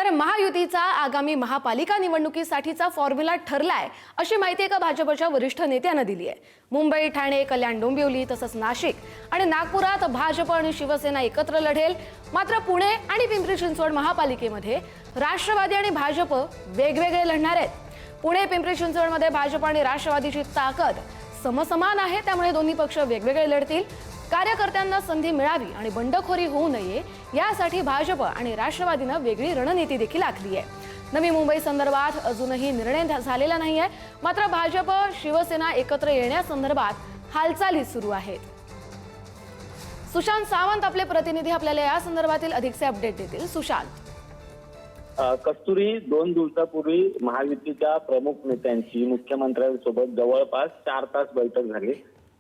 तर महायुतीचा आगामी महापालिका निवडणुकीसाठीचा फॉर्म्युला ठरलाय अशी माहिती एका भाजपच्या वरिष्ठ नेत्यानं दिली आहे। मुंबई, ठाणे, कल्याण, डोंबिवली तसंच नाशिक आणि नागपुरात भाजप आणि शिवसेना एकत्र लढेल। मात्र पुणे आणि पिंपरी चिंचवड महापालिकेमध्ये राष्ट्रवादी आणि भाजप वेगवेगळे लढणार आहेत। पुणे पिंपरी चिंचवडमध्ये भाजप आणि राष्ट्रवादीची ताकद समसमान आहे, त्यामुळे दोन्ही पक्ष वेगवेगळे लढतील। कार्यकर्त्यांना संधी मिळावी आणि बंडखोरी होऊ नये यासाठी भाजप आणि राष्ट्रवादीने वेगळी रणनीती देखील आखली आहे। नवी मुंबई संदर्भात अजूनही निर्णय झालेला नाहीये, मात्र भाजप शिवसेना एकत्र येण्यासंदर्भात हालचाली सुरू आहेत। सुशांत सावंत आपले प्रतिनिधी आपल्याला या संदर्भातील अधिकचे अपडेट देतील। सुशांत, कस्तुरी, 2 दिवसापूर्वी महायुतीच्या प्रमुख नेत्यांची मुख्यमंत्र्यांसोबत जवळपास 4 तास बैठक झाली।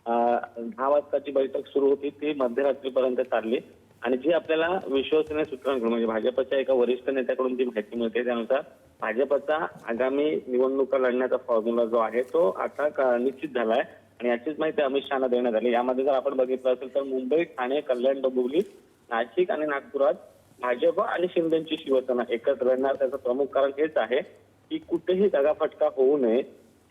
10 वाजताची बैठक सुरू होती, ती मध्यरात्रीपर्यंत चालली आणि जी आपल्याला विश्वसनीय सूत्रांकडून म्हणजे भाजपच्या एका वरिष्ठ नेत्याकडून जी माहिती मिळते त्यानुसार भाजपचा आगामी निवडणुका लढण्याचा फॉर्म्युला जो आहे तो आता निश्चित झालाय आणि याचीच माहिती अमित शहाना देण्यात आली। यामध्ये जर आपण बघितलं असेल तर मुंबई, ठाणे, कल्याण, डोंबिवली, नाशिक आणि नागपुरात भाजप आणि शिंदेची शिवसेना एकत्र लढणार। त्याचं प्रमुख कारण हेच आहे की कुठेही दगाफटका होऊ नये,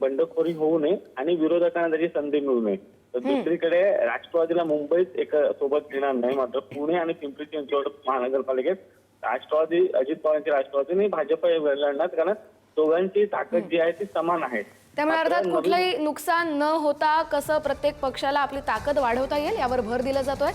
बंडखोरी होऊ नये आणि विरोधकांना त्याची संधी मिळू नये। तर दुसरीकडे राष्ट्रवादीला मुंबईत एक सोबत घेणार नाही, मात्र पुणे आणि पिंपरी चिंचवड महानगरपालिकेत राष्ट्रवादी, अजित पवारांची राष्ट्रवादी आणि भाजप लढणार, कारण दोघांची ताकद जी आहे ती समान आहे। त्यामुळे अर्थात कुठलंही नुकसान न होता कसं प्रत्येक पक्षाला आपली ताकद वाढवता येईल यावर भर दिला जातोय।